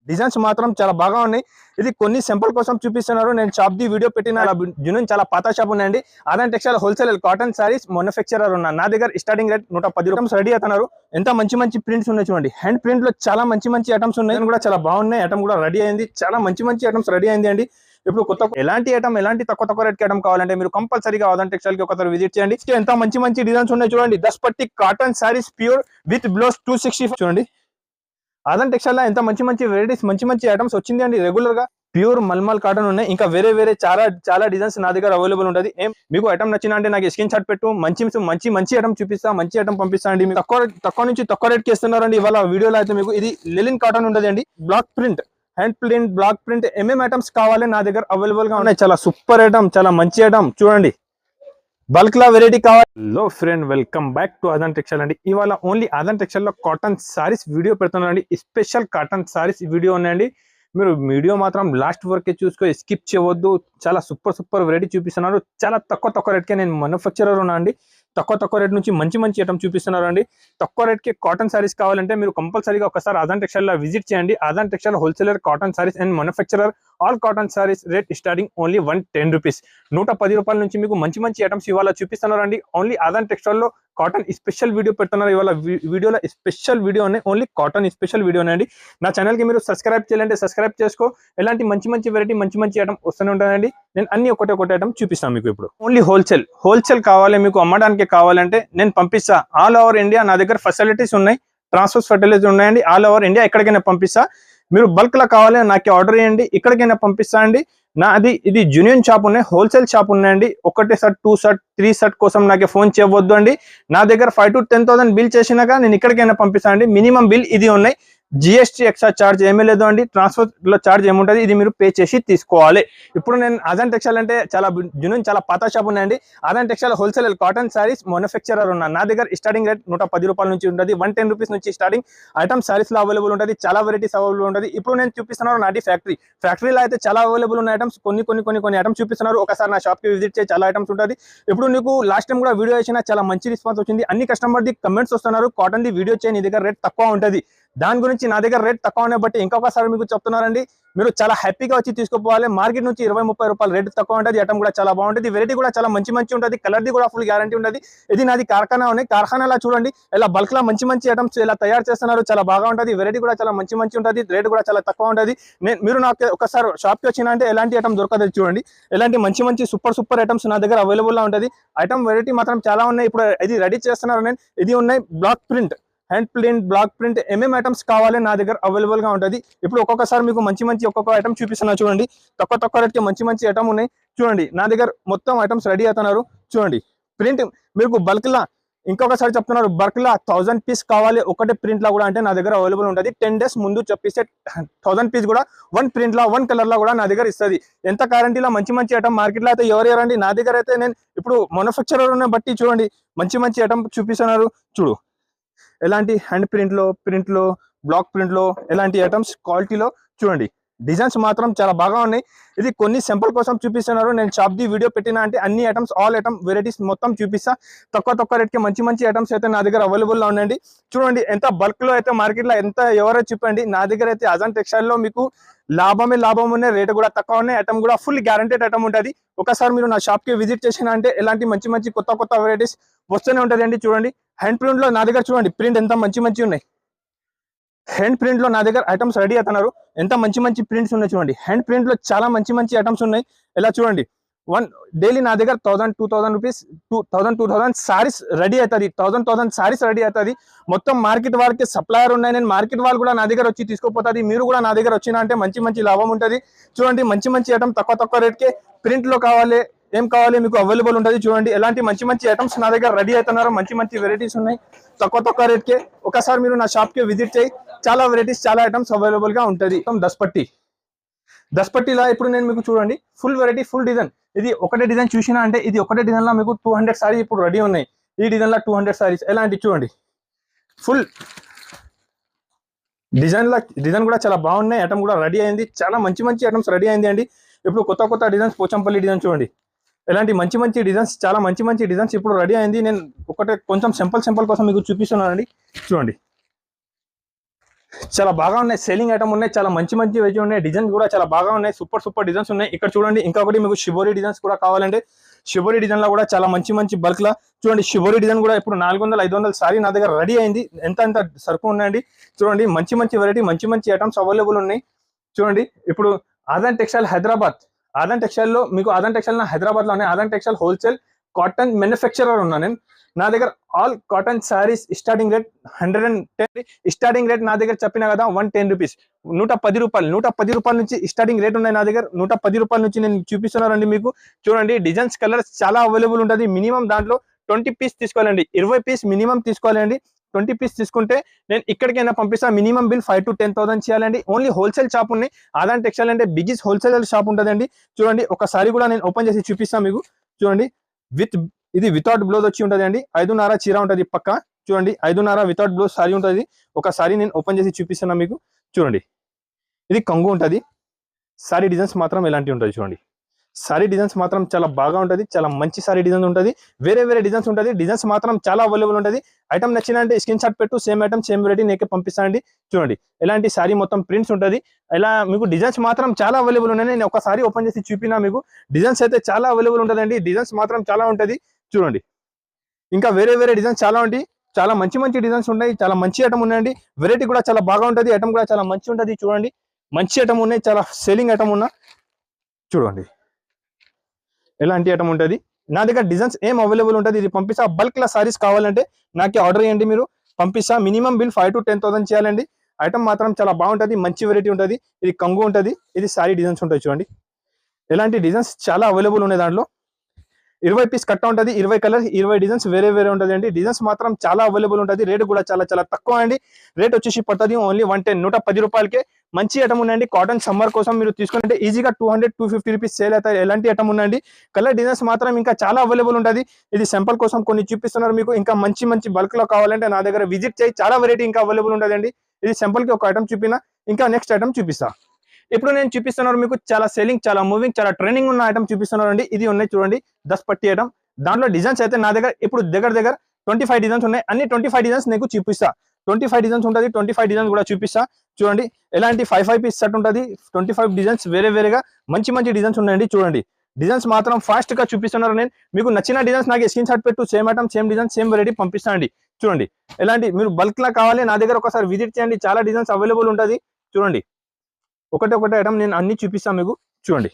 Designs మాత్రం చాలా బాగా ఉన్నాయి. ఇది కొన్ని సింపుల్ కోసం చూపిస్తున్నారు. నేను షాప్ ది వీడియో పెట్టిన జునూన్ చాలా పాత షాప్ ఉన్నాయండి. Aadhan textile wholesale cotton sarees manufacturer ఉన్నా నా దగ్గర స్టార్టింగ్ రేట్ 110 రూపాయలు రెడీ అవుతున్నారు. ఎంత మంచి మంచి ప్రింట్స్ ఉన్నాయి చూడండి. హ్యాండ్ ప్రింట్ లో చాలా మంచి మంచి ఐటమ్స్ ఉన్నాయి కూడా చాలా బాగున్నాయి. ఐటమ్ కూడా రెడీ అయింది. చాలా మంచి మంచి ఐటమ్స్ రెడీ అయింది అండి. ఇప్పుడు కొత్త ఎలాంటి ఐటమ్ ఎలాంటి తక్కువ రేట్ ఐటమ్ కావాలంటే మీరు కంపల్సరీగా ఆదాన్ టెక్స్టైల్ కి ఒకసారి విజిట్ చేయండి. ఎంత మంచి మంచి డిజైన్స్ ఉన్నాయి చూడండి. 10 పట్టి cotton saris pure with blouse 265 చూడండి. ఆదాన్ టెక్స్టైల్ లో ఎంత మంచి మంచి వెరైటీస్ మంచి మంచి ఐటమ్స్ వచ్చింది అండి. రెగ్యులర్ గా ప్యూర్ మల్మల్ కాటన్ ఉన్నాయి. ఇంకా వేరే చాలా డిజైన్స్ నా దగ్గర అవైలబుల్ ఉంటుంది. మీకు ఐటమ్ నచ్చిన అంటే నాకు స్క్రీన్ షాట్ పెట్టు. మంచి ఐటమ్ చూపిస్తా. మంచి ఐటమ్ పంపిస్తా అండి. తక్కువ నుంచి తక్కువ రేట్ కి ఇస్తున్నారండి. ఇవాళ వీడియోలో అయితే మీకు ఇది లెలిన్ కాటన్ ఉంటుంది అండి. Block print hand print block print items కావాలి నా దగ్గర అవైలబుల్ గా ఉన్నాయి. చాలా సూపర్ ఐటమ్ చాలా మంచి ఐటమ్ చూడండి. బల్క్ లా వెరైటీ కావాలి. Hello friend, welcome back to Aadhan textile అండి. ఇవాళ ఓన్లీ ఆదాన్ టెక్స్టైల్ లో కాటన్ సారీస్ వీడియో పెడుతున్నానండి. స్పెషల్ కాటన్ సారీస్ వీడియో ఉన్నాయండి. మీరు వీడియో మాత్రం లాస్ట్ వరకే చూసుకో, స్కిప్ చేయవద్దు. చాలా సూపర్ వెరైటీ చూపిస్తున్నారు. చాలా తక్కువ రేట్కే నేను మ్యానుఫ్యాక్చరర్ ఉన్నా అండి. తక్కువ రేట్ నుంచి మంచి ఐటమ్ చూపిస్తున్నారు అండి. తక్కువ రేట్కి కాటన్ సారీస్ కావాలంటే మీరు కంపల్సరీగా ఒకసారి ఆదాన్ టెక్స్టైల్ లో విజిట్ చేయండి. Aadhan textile wholesaler cotton sarees and manufacturer all cotton sarees rate starting only 110 rupees. 110 రూపాయల నుంచి మీకు మంచి ఐటమ్స్ ఇవాళ చూపిస్తున్నారు అండి. ఓన్లీ ఆదాన్ టెక్స్టైల్ లో కాటన్ స్పెషల్ వీడియో పెడుతున్నారు. ఇవాళ వీడియోలో స్పెషల్ వీడియో ఉన్నాయి. ఓన్లీ కాటన్ స్పెషల్ వీడియో అండి. నా ఛానల్ కి మీరు సబ్స్క్రైబ్ చేయాలంటే సబ్స్క్రైబ్ చేసుకో. ఎలాంటి మంచి వెరైటీ మంచి ఐటమ్ వస్తూనే ఉంటాయండి. నేను అన్ని ఒకటి ఐటమ్ చూపిస్తాను మీకు. ఇప్పుడు ఓన్లీ హోల్సేల్ కావాలి మీకు అమ్మడానికి కావాలంటే నేను పంపిస్తా. ఆల్ ఓవర్ ఇండియా నా దగ్గర ఫెసిలిటీస్ ఉన్నాయి. ట్రాన్స్పోర్ట్ ఫెసిలిటీస్ ఉన్నాయండి. ఆల్ ఓవర్ ఇండియా ఎక్కడికైనా పంపిస్తా. మీరు బల్క్ లో కావాలి నాకు ఆర్డర్ చేయండి. ఇక్కడికైనా పంపిస్తా అండి. ఇది జూనియన్ షాప్ ఉన్నాయి. హోల్సేల్ షాప్ ఉన్నాయండి. 1 షర్ట్ 2 షర్ట్ 3 షర్ట్ కోసం నాకు ఫోన్ చేయవద్దు అండి. నా దగ్గర 5,000 to 10,000 బిల్ చేసినాక నేను ఇక్కడికైనా పంపిస్తా అండి. మినిమం బిల్ ఇది ఉన్నాయి. జిఎస్టీ ఎక్స్ట్రా చార్జ్ ఏమీ లేదు అండి. ట్రాన్స్పోర్ట్ లో చార్జ్ ఏముంటుంది ఇది మీరు పే చేసి తీసుకోవాలి. ఇప్పుడు నేను ఆదాన్ టెక్స్టైల్ అంటే చాలా పాత షాప్ ఉన్నాయండి. Aadhan textile wholesale cotton sarees manufacturer ఉన్నా నా దగ్గర స్టార్టింగ్ రేట్ 110 రూపాయల నుంచి ఉంటుంది. 110 రూపీస్ నుంచి స్టార్టింగ్ ఐటమ్ సారీస్ లో అవైలబుల్ ఉంటుంది. చాలా వెరైటీస్ అవైలబుల్ ఉంటుంది. ఇప్పుడు నేను చూపిస్తున్నాను నాటి ఫ్యాక్టరీలో అయితే చాలా అవైలబుల్ ఉన్న ఐటమ్స్ కొన్ని ఐటమ్స్ చూపిస్తున్నారు. ఒకసారి నా షాప్ కి విజిట్ చేసి చాలా ఐటమ్స్ ఉంటుంది. ఇప్పుడు నీకు లాస్ట్ టైం కూడా వీడియో చేసినా చాలా మంచి రెస్పాన్స్ వచ్చింది. అన్ని కస్టమర్ ది కమెంట్స్ వస్తున్నారు. కాటన్ ది వీడియో చేయి, నీ దగ్గర రేట్ తక్కువ ఉంటుంది. దాని గురించి నా దగ్గర రేట్ తక్కువ ఉన్నాయి బట్టి ఇంకొకసారి మీకు చెప్తున్నారండి. మీరు చాలా హ్యాపీగా వచ్చి తీసుకోపోవాలి. మార్కెట్ నుంచి 20-30 రూపాయలు రేట్ తక్కువ ఉంటుంది. ఐటమ్ కూడా చాలా బాగుంటుంది. వెరైటీ కూడా చాలా మంచి ఉంటుంది. కలర్ ది కూడా ఫుల్ గ్యారంటీ ఉంటుంది. ఇది నాది కార్ఖానా ఉన్నాయి. కార్ఖానాలో చూడండి ఇలా బల్క్ లా మంచి ఐటమ్స్ ఇలా తయారు చేస్తున్నారు. చాలా బాగా ఉంటుంది. వెరైటీ కూడా చాలా మంచి ఉంటుంది. రేట్ కూడా చాలా తక్కువ ఉంటుంది. మీరు నాకు ఒకసారి షాప్ కి వచ్చినా అంటే ఎలాంటి ఐటమ్ దొరకదు చూడండి. ఎలాంటి మంచి సూపర్ ఐటమ్స్ నా దగ్గర అవైలబుల్ గా ఉంటుంది. ఐటమ్ వెరైటీ మాత్రం చాలా ఉన్నాయి. ఇప్పుడు ఇది రెడీ చేస్తున్నారు. నేను ఇది ఉన్నాయి block print hand print block print items కావాలి నా దగ్గర అవైలబుల్ గా ఉంటుంది. ఇప్పుడు ఒక్కొక్కసారి మీకు మంచి ఒక్కొక్క ఐటమ్ చూపిస్తున్నా చూడండి. తక్కువ రేట్కి మంచి ఐటమ్ ఉన్నాయి చూడండి. నా దగ్గర మొత్తం ఐటమ్స్ రెడీ అవుతున్నారు చూడండి. ప్రింట్ మీకు బల్క్ లా ఇంకొకసారి చెప్తున్నారు. బల్క్ లా 1000 పీస్ కావాలి ఒకటే ప్రింట్ లా కూడా అంటే నా దగ్గర అవైలబుల్ ఉంటుంది. 10 days ముందు చెప్పిస్తే 1000 పీస్ కూడా 1 ప్రింట్ లా 1 కలర్ లా కూడా నా దగ్గర ఇస్తుంది. ఎంత గ్యారంటీలో మంచి ఐటమ్ మార్కెట్ లో అయితే ఎవరండి. నా దగ్గర అయితే నేను ఇప్పుడు మ్యానుఫ్యాక్చరర్ బట్టి చూడండి మంచి ఐటమ్ చూపిస్తున్నారు. చూడు ఎలాంటి హ్యాండ్ ప్రింట్ లో బ్లాక్ ప్రింట్ లో ఎలాంటి ఐటమ్స్ క్వాలిటీలో చూడండి. డిజైన్స్ మాత్రం చాలా బాగా ఉన్నాయి. ఇది కొన్ని సింపుల్ కోసం చూపిస్తున్నారు. నేను షాప్ ది వీడియో పెట్టినా అంటే అన్ని ఐటమ్స్ ఆల్ ఐటమ్ వెరైటీస్ మొత్తం చూపిస్తా. తక్కువ రేట్కి మంచి ఐటమ్స్ అయితే నా దగ్గర అవైలబుల్ గా ఉన్నాయండి. చూడండి ఎంత బల్క్ లో అయితే మార్కెట్ లో ఎంత ఎవరో చెప్పండి. నా దగ్గర అయితే ఆదాన్ టెక్స్టైల్ లో మీకు లాభం ఉన్నాయి. రేట్ కూడా తక్కువ ఉన్నాయి. ఐటమ్ కూడా ఫుల్ గ్యారంటెడ్ ఐటమ్ ఉంటుంది. ఒకసారి మీరు నా షాప్ కి విజిట్ చేసినా అంటే ఎలాంటి మంచి కొత్త వెరైటీస్ వస్తూనే ఉంటుంది అండి. చూడండి హ్యాండ్ ప్రింట్ లో నా దగ్గర చూడండి ప్రింట్ ఎంత మంచి ఉన్నాయి. హ్యాండ్ ప్రింట్ లో నా దగ్గర ఐటమ్స్ రెడీ అవుతున్నారు. ఎంత మంచి ప్రింట్స్ ఉన్నాయి చూడండి. హ్యాండ్ ప్రింట్ లో చాలా మంచి ఐటమ్స్ ఉన్నాయి. ఇలా చూడండి డైలీ నా దగ్గర 1000-2000 రూపీస్ 2000 సారీస్ రెడీ అవుతుంది. 1000 సారీస్ రెడీ అవుతుంది. మొత్తం మార్కెట్ వాళ్ళకి సప్లయర్ ఉన్నాయి. నేను మార్కెట్ వాళ్ళు కూడా నా దగ్గర వచ్చి తీసుకోపోతుంది. మీరు కూడా నా దగ్గర వచ్చినా అంటే మంచి లాభం ఉంటుంది. చూడండి మంచి ఐటమ్ తక్కువ రేట్కే ప్రింట్ లో కావాలి ఏం కావాలి మీకు అవైలబుల్ ఉంటుంది. చూడండి ఎలాంటి మంచి ఐటమ్స్ నా దగ్గర రెడీ అవుతున్నారు. మంచి వెరైటీస్ ఉన్నాయి తక్కువ రేట్కే. ఒకసారి మీరు నా షాప్ కి విజిట్ చేయి. చాలా వెరైటీస్ చాలా ఐటమ్స్ అవైలబుల్ గా ఉంటుంది. 10 పట్టిలా ఇప్పుడు నేను మీకు చూడండి ఫుల్ వెరైటీ ఫుల్ డిజైన్. ఇది ఒకటే డిజైన్ చూసినా అంటే ఇది ఒకటే డిజైన్ లా మీకు 200 సారీస్ ఇప్పుడు రెడీ ఉన్నాయి. ఈ డిజైన్ లా 200 సారీస్ ఎలాంటి చూడండి ఫుల్ డిజైన్ కూడా చాలా బాగున్నాయి. ఐటమ్ కూడా రెడీ అయింది. చాలా మంచి ఐటమ్స్ రెడీ అయింది అండి. ఇప్పుడు కొత్త డిజైన్స్ పోచంపల్లి డిజైన్ చూడండి. ఎలాంటి మంచి డిజైన్స్ చాలా మంచి డిజైన్స్ ఇప్పుడు రెడీ అయింది. నేను కొంచెం సింపుల్ కోసం మీకు చూపిస్తున్నానండి. చూడండి చాలా బాగా ఉన్నాయి, సేలింగ్ ఐటమ్ ఉన్నాయి, చాలా మంచి మంచి వెజ్ ఉన్నాయి, డిజైన్స్ కూడా చాలా బాగా ఉన్నాయి, సూపర్ సూపర్ డిజైన్స్ ఉన్నాయి. ఇక్కడ చూడండి ఇంకొకటి మీకు షిబోరి డిజైన్స్ కూడా కావాలంటే షిబోరి డిజైన్ లో కూడా చాలా మంచి మంచి బల్క్ లా చూడండి. షిబోరి డిజైన్ కూడా ఇప్పుడు 400-500 సారీ నా దగ్గర రెడీ అయింది. ఎంత సరుకు ఉన్నాయండి చూడండి. మంచి మంచి వెరైటీ, మంచి మంచి ఐటమ్స్ అవైలబుల్ ఉన్నాయి చూడండి. ఇప్పుడు ఆదాన్ టెక్స్టైల్ హైదరాబాద్, ఆదాన్ టెక్స్టైల్ లో మీకు ఆదాన్ టెక్స్టైల్ నా హైదరాబాద్ లోనే Aadan textile wholesale cotton manufacturer ఉన్నా నేను. నా దగ్గర all cotton saris starting rate 110, starting rate నా దగ్గర చెప్పినా కదా 110 రూపీస్, 110 రూపాయలు, 110 రూపాయల నుంచి స్టార్టింగ్ రేట్ ఉన్నాయి నా దగ్గర. 110 రూపాయల నుంచి నేను చూపిస్తున్నానండి మీకు చూడండి. డిజైన్స్ కలర్స్ చాలా అవైలబుల్ ఉంటుంది. మినిమం దాంట్లో 20 పీస్ తీసుకోవాలండి, 20 పీస్ మినిమం తీసుకోవాలండి. 20 పీస్ తీసుకుంటే నేను ఇక్కడికైనా పంపిస్తా. మినిమం బిల్ 5,000 to 10,000 చేయాలండి. ఓన్లీ హోల్సేల్ షాప్ ఉన్నాయి. ఆదాన్ టెక్స్టైల్ అంటే బిగ్గెస్ట్ హోల్సేల్ షాప్ ఉంటుందండి చూడండి. ఒకసారి కూడా నేను ఓపెన్ చేసి చూపిస్తాను మీకు చూడండి. ఇది వితౌట్ బ్లౌజ్ వచ్చి ఉంటుంది అండి. 5.5 చీర ఉంటుంది పక్క చూడండి. 5.5 వితౌట్ బ్లౌజ్ సారీ ఉంటుంది. ఒకసారి నేను ఓపెన్ చేసి చూపిస్తున్నా మీకు చూడండి. ఇది కంగు ఉంటుంది. సారీ డిజైన్స్ మాత్రం ఎలాంటి ఉంటుంది చూడండి. సారీ డిజైన్స్ మాత్రం చాలా బాగా ఉంటుంది, చాలా మంచి సారీ డిజైన్ ఉంటుంది. వేరే వేరే డిజైన్స్ ఉంటుంది. డిజైన్స్ మాత్రం చాలా అవైలబుల్ ఉంటుంది. ఐటమ్ నచ్చినంటే స్క్రీన్ షాట్ పెట్టు, సేమ్ ఐటమ్ సేమ్ వెరైటీ నేకే పంపిస్తానండి చూడండి. ఎలాంటి సారీ మొత్తం ప్రింట్స్ ఉంటుంది. ఇలా మీకు డిజైన్స్ మాత్రం చాలా అవైలబుల్ ఉన్నాయి. నేను ఒకసారి ఓపెన్ చేసి చూపినా మీకు. డిజైన్స్ అయితే చాలా అవైలబుల్ ఉంటుందండి. డిజైన్స్ మాత్రం చాలా ఉంటుంది చూడండి. ఇంకా వేరే వేరే డిజైన్స్ చాలా ఉంటాయి. చాలా మంచి మంచి డిజైన్స్ ఉన్నాయి. చాలా మంచి ఐటమ్ ఉన్నాయండి. వెరైటీ కూడా చాలా బాగా ఉంటుంది. ఐటమ్ కూడా చాలా మంచి ఉంటుంది చూడండి. మంచి ఐటమ్ ఉన్నాయి, చాలా సేలింగ్ ఐటమ్ ఉన్నా చూడండి. ఎలాంటి ఐటమ్ ఉంటుంది నా దగ్గర. డిజైన్స్ ఏం అవైలబుల్ ఉంటుంది. ఇది పంపిస్తా. బల్క్ లా సారీస్ కావాలంటే నాకే ఆర్డర్ చేయండి, మీరు పంపిస్తా. మినిమం బిల్ 5,000 to 10,000 చేయాలండి. ఐటమ్ మాత్రం చాలా బాగుంటుంది, మంచి వెరైటీ ఉంటుంది. ఇది కంగు ఉంటుంది. ఇది సారీ డిజైన్స్ ఉంటుంది చూడండి. ఎలాంటి డిజైన్స్ చాలా అవైలబుల్ ఉన్నాయి దాంట్లో. 20 పీస్ కట్ట ఉంటుంది, 20 కలర్స్, 20 డిజైన్స్ వేరే వేరే ఉంటుంది అండి. డిజైన్స్ మాత్రం చాలా అవైలబుల్ ఉంటుంది. రేట్ కూడా చాలా చాలా తక్కువ అండి. రేట్ వచ్చేసి పడుతుంది ఓన్లీ 110 రూపాయలకే. మంచి ఐటమ్ ఉందండి. కాటన్ సమ్మర్ కోసం మీరు తీసుకుంటే ఈజీగా 200-250 రూపీస్ సేల్ అవుతాయి. ఎలాంటి ఐటమ్ ఉందండి. కలర్ డిజైన్స్ మాత్రం ఇంకా చాలా అవైలబుల్ ఉంటుంది. ఇది సింపుల్ కోసం కొన్ని చూపిస్తున్నారు మీకు. ఇంకా మంచి మంచి బల్క్ లో కావాలంటే నా దగ్గర విజిట్ చేయి. చాలా వెరైటీ ఇంకా అవైలబుల్ ఉంటుందండి. ఇది సింపుల్ కి ఒక ఐటమ్ చూపినా, ఇంకా నెక్స్ట్ ఐటమ్ చూపిస్తా. ఇప్పుడు నేను చూపిస్తున్నారు మీకు చాలా సెల్లింగ్, చాలా మూవింగ్, చాలా ట్రెండింగ్ ఉన్న ఐటమ్ చూపిస్తున్నారు అండి. ఇది ఉన్నాయి చూడండి, 10 పట్టి ఐటమ్. దాంట్లో డిజైన్స్ అయితే నా దగ్గర ఇప్పుడు దగ్గర 25 డిజైన్స్ ఉన్నాయి. అన్ని 25 డిజైన్స్ నీకు చూపిస్తా. 25 డిజైన్స్ ఉంటుంది. 25 డిజైన్స్ కూడా చూపిస్తా చూడండి. ఎలాంటి 5 పీస్ సెట్ ఉంటుంది. 25 డిజైన్స్ వేరే వేరేగా మంచి మంచి డిజైన్స్ ఉన్నాయండి చూడండి. డిజైన్స్ మాత్రం ఫాస్ట్ గా చూపిస్తున్నారు. నేను మీకు నచ్చిన డిజైన్స్ నాకు స్క్రీన్ షాట్ పెట్టు, same item same design same variety పంపిస్తానండి చూడండి. ఎలాంటి మీరు బల్క్ లా కావాలి నా దగ్గర ఒకసారి విజిట్ చేయండి. చాలా డిజైన్స్ అవైలబుల్ ఉంటుంది చూడండి. ఒకటే ఐటమ్ నేను అన్ని చూపిస్తాను మీకు చూడండి.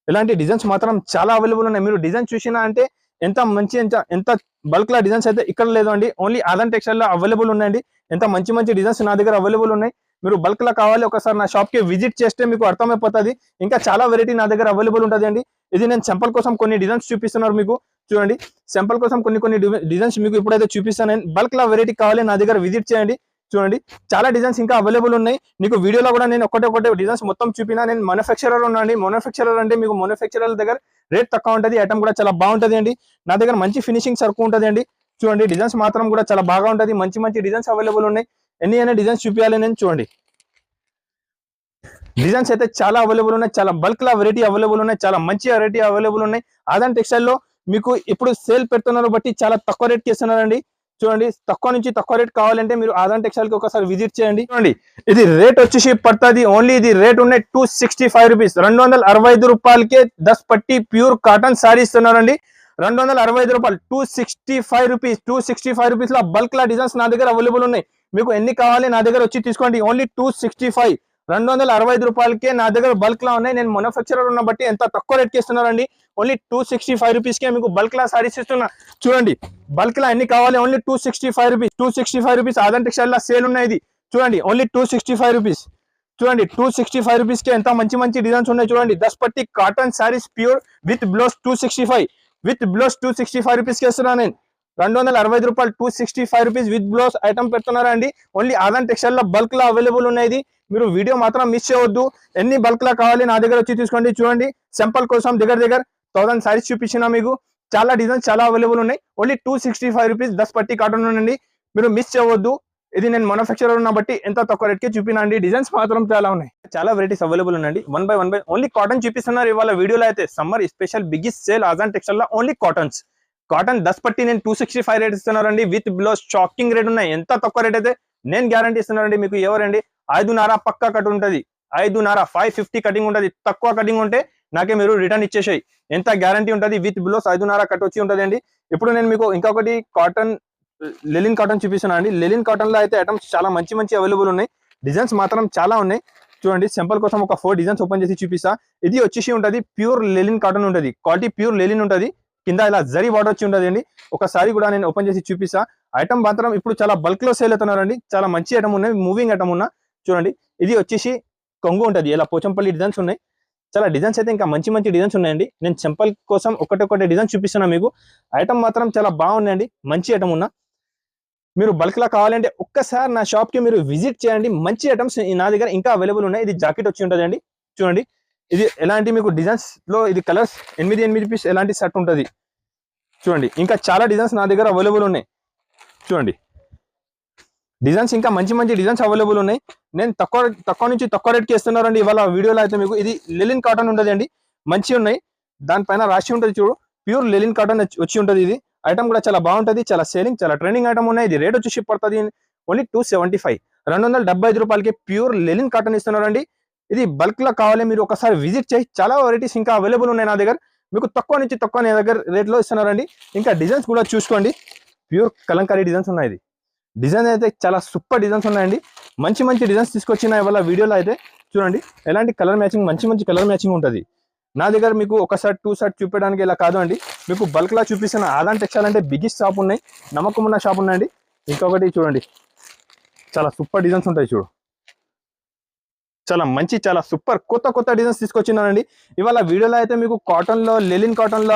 ఇలాంటి డిజైన్స్ మాత్రం చాలా అవైలబుల్ ఉన్నాయి. మీరు డిజైన్ చూసినా అంటే ఎంత మంచి ఎంత బల్క్ లా డిజైన్స్ అయితే ఇక్కడ లేదు అండి. ఓన్లీ ఆదాన్ టెక్స్టైల్ లో అవైలబుల్ ఉన్నాయండి. ఎంత మంచి మంచి డిజైన్స్ నా దగ్గర అవైలబుల్ ఉన్నాయి. మీరు బల్క్ లా కావాలి ఒకసారి నా షాప్ కి విజిట్ చేస్తే మీకు అర్థమైపోతుంది. ఇంకా చాలా వెరైటీ నా దగ్గర అవైలబుల్ ఉంటుంది అండి. ఇది నేను సింపుల్ కోసం కొన్ని డిజైన్స్ చూపిస్తున్నారు మీకు చూడండి. సింపుల్ కోసం కొన్ని డిజైన్స్ మీకు ఇప్పుడైతే చూపిస్తాను. బల్క్ లా వెరైటీ కావాలి నా దగ్గర విజిట్ చేయండి చూడండి. చాలా డిజైన్స్ ఇంకా అవైలబుల్ ఉన్నాయి. నీకు వీడియోలో కూడా నేను ఒకటే డిజైన్స్ మొత్తం చూపినా. నేను మ్యానుఫ్యాక్చరర్ ఉన్నాండి. మ్యానుఫ్యాక్చరర్ అంటే మీకు మ్యానుఫ్యాక్చరర్ దగ్గర రేట్ తక్కువ ఉంటుంది. ఐటమ్ కూడా చాలా బాగుంటుంది అండి. నా దగ్గర మంచి ఫినిషింగ్ సరుకు ఉంటుంది అండి చూడండి. డిజైన్స్ మాత్రం కూడా చాలా బాగా ఉంటుంది. మంచి మంచి డిజైన్స్ అవైలబుల్ ఉన్నాయి. ఎన్ని డిజైన్స్ చూపించాలి నేను చూడండి. డిజైన్స్ అయితే చాలా అవైలబుల్ ఉన్నాయి. చాలా బల్క్ లా వెరైటీ అవైలబుల్ ఉన్నాయి. చాలా మంచి వెరైటీ అవైలబుల్ ఉన్నాయి. ఆదాన్ టెక్స్టైల్ లో మీకు ఇప్పుడు సేల్ పెడుతున్నారు బట్టి చాలా తక్కువ రేట్ కి ఇస్తున్నారండి చూడండి. తక్కువ నుంచి తక్కువ రేట్ కావాలంటే మీరు ఆదాన్ టెక్స్టైల్ కి ఒకసారి విజిట్ చేయండి చూడండి. ఇది రేట్ వచ్చేసి పడుతుంది ఓన్లీ. ఇది రేట్ ఉన్నాయి 265 రూపీస్, 265 రూపాయలకే 10 పట్టి ప్యూర్ కాటన్ సారీ ఇస్తున్నారండి. 265 రూపాయలు, 265 రూపీస్. 265 రూపీస్ లో బల్క్ లా డిజైన్స్ నా దగ్గర అవైలబుల్ ఉన్నాయి. మీకు ఎన్ని కావాలి నా దగ్గర వచ్చి తీసుకోండి. ఓన్లీ 265, 265 రూపాయలకే నా దగ్గర బల్క్ లా ఉన్నాయి. నేను మ్యానుఫ్యాక్చరర్ ఉన్న బట్టి ఎంత తక్కువ రేట్ కి ఇస్తున్నారండి. ఓన్లీ 265 రూపీస్ కే మీకు బల్క్ లా సారీస్ ఇస్తున్నా చూడండి. బల్క్ లా ఎన్ని కావాలి only 265 rupees. 265 rupees Aadan textile లా సేల్ ఉన్నాయి. ఇది చూడండి ఓన్లీ 265 రూపీస్ చూడండి. 265 రూపీస్ కి ఎంత మంచి మంచి డిజైన్స్ ఉన్నాయి చూడండి. 10 పట్టి cotton saris pure with blouse 265, with blouse 265 rupees కి ఇస్తున్నా నేను. 265 రూపాయలు, 265 రూపీస్ విత్ బ్లౌజ్ ఐటమ్ పెడుతున్నారా అండి. ఓన్లీ ఆదాన్ టెక్స్టైల్ లో బల్క్ లా అవైలబుల్ ఉన్నాయి. మీరు వీడియో మాత్రం మిస్ చేయవద్దు. ఎన్ని బల్క్ లా కావాలి నా దగ్గర వచ్చి తీసుకోండి చూడండి. సింపుల్ కోసం దగ్గర 1000 సారీస్ చూపించిన మీకు. చాలా డిజైన్స్ చాలా అవైలబుల్ ఉన్నాయి. ఓన్లీ 265 రూపీస్ 10 పట్టి కాటన్ ఉండండి. మీరు మిస్ చేయవద్దు. ఇది నేను మ్యానుఫ్యాక్చరర్ ఉన్న బట్టి ఎంత తక్కువ రేట్ కి చూపినా అండి. డిజైన్స్ మాత్రం చాలా ఉన్నాయి. చాలా వెరైటీస్ అవైలబుల్ ఉండండి. వన్ బై ఓన్లీ కాటన్ చూపిస్తున్నారు ఇవాళ వీడియోలో అయితే. Summer special biggest sale Aadhan textile లో ఓన్లీ కాటన్స్. కాటన్ 10 పట్టి నేను 265 రేట్ ఇస్తున్నారండి. విత్ బ్లౌజ్ షాకింగ్ రేట్ ఉన్నాయి. ఎంత తక్కువ రేట్ అయితే నేను గ్యారంటీ ఇస్తున్నానండి మీకు. ఎవరండి 5.5 పక్కా కట్ ఉంటుంది, 5.5 550 కటింగ్ ఉంటుంది. తక్కువ కటింగ్ ఉంటే నాకే మీరు రిటర్న్ ఇచ్చేసాయి, ఎంత గ్యారంటీ ఉంటుంది. విత్ బ్లౌజ్ 5.5 కట్ వచ్చి ఉంటుంది అండి. ఇప్పుడు నేను మీకు ఇంకొకటి కాటన్ లెలిన్ కాటన్ చూపిస్తున్నాను అండి. లెలిన్ కాటన్ లో అయితే ఐటమ్స్ చాలా మంచి మంచి అవైలబుల్ ఉన్నాయి, డిజైన్స్ మాత్రం చాలా ఉన్నాయి. చూడండి సింపుల్ కోసం ఒక 4 డిజైన్స్ ఓపెన్ చేసి చూపిస్తా. ఇది వచ్చేసి ఉంటుంది ప్యూర్ లెలిన్ కాటన్ ఉంటుంది, క్వాలిటీ ప్యూర్ లెలిన్ ఉంటుంది. కింద ఇలా జరీ బార్డర్ వచ్చి ఉంటుంది అండి. ఒకసారి కూడా నేను ఓపెన్ చేసి చూపిస్తా. ఐటమ్ మాత్రం ఇప్పుడు చాలా బల్క్ లో సేల్ అవుతున్నారండి, చాలా మంచి ఐటమ్ ఉన్నాయి, మూవింగ్ ఐటమ్ ఉన్నా. చూడండి ఇది వచ్చేసి కొంగు ఉంటుంది, ఇలా పోచంపల్లి డిజైన్స్ ఉన్నాయి. చాలా డిజైన్స్ అయితే ఇంకా మంచి మంచి డిజైన్స్ ఉన్నాయండి. నేను సింపుల్ కోసం ఒకటి డిజైన్ చూపిస్తున్నా మీకు. ఐటమ్ మాత్రం చాలా బాగున్నాయండి, మంచి ఐటమ్ ఉన్నా. మీరు బల్క్ లా కావాలంటే ఒక్కసారి నా షాప్ కి మీరు విజిట్ చేయండి. మంచి ఐటమ్స్ నా దగ్గర ఇంకా అవైలబుల్ ఉన్నాయి. ఇది జాకెట్ వచ్చి ఉంటుంది అండి. చూడండి ఇది ఎలాంటి మీకు డిజైన్స్ లో ఇది కలర్స్ 8 పీస్ ఎలాంటి సెట్ ఉంటుంది. చూడండి ఇంకా చాలా డిజైన్స్ నా దగ్గర అవైలబుల్ ఉన్నాయి. చూడండి డిజైన్స్ ఇంకా మంచి మంచి డిజైన్స్ అవైలబుల్ ఉన్నాయి. నేను తక్కువ నుంచి తక్కువ రేట్కి ఇస్తున్నారండి ఇవాళ వీడియోలో అయితే మీకు. ఇది లెలిన్ కాటన్ ఉంటుంది అండి, మంచి ఉన్నాయి. దానిపైన రాసి ఉంటుంది చూడు, ప్యూర్ లెలిన్ కాటన్ వచ్చి ఉంటుంది. ఇది ఐటమ్ కూడా చాలా బాగుంటుంది, చాలా సేలింగ్, చాలా ట్రెండింగ్ ఐటమ్ ఉన్నాయి. ఇది రేట్ వచ్చి షిప్ పడుతుంది ఓన్లీ 275, 275 రూపాయలకి ప్యూర్ లెలిన్ కాటన్ ఇస్తున్నారండి. ఇది బల్క్ లో కావాలి మీరు ఒకసారి విజిట్ చేయి. చాలా వెరైటీస్ ఇంకా అవైలబుల్ ఉన్నాయి నా దగ్గర. మీకు తక్కువ నుంచి తక్కువ నా దగ్గర రేట్లో ఇస్తున్నారండి. ఇంకా డిజైన్స్ కూడా చూసుకోండి, ప్యూర్ కలంకారీ డిజైన్స్ ఉన్నాయి. ఇది డిజైన్ అయితే చాలా సూపర్ డిజైన్స్ ఉన్నాయండి, మంచి మంచి డిజైన్స్ తీసుకొచ్చిన ఇవాళ వీడియోలో అయితే. చూడండి ఎలాంటి కలర్ మ్యాచింగ్, మంచి మంచి కలర్ మ్యాచింగ్ ఉంటుంది నా దగ్గర. మీకు ఒక సెట్ 2 సెట్ చూపించడానికి ఇలా కాదు అండి, మీకు బల్క్ లా చూపిస్తున్న. ఆదాన్ టెక్స్టైల్ అంటే బిగ్గెస్ట్ షాప్ ఉన్నాయి, నమ్మకం ఉన్న షాప్ ఉన్నాయండి. ఇంకొకటి చూడండి చాలా సూపర్ డిజైన్స్ ఉంటాయి. చూడు చాలా మంచి, చాలా సూపర్ కొత్త డిజైన్స్ తీసుకొచ్చినానండి ఇవాళ వీడియోలో అయితే. మీకు కాటన్ లో, లెలిన్ కాటన్ లో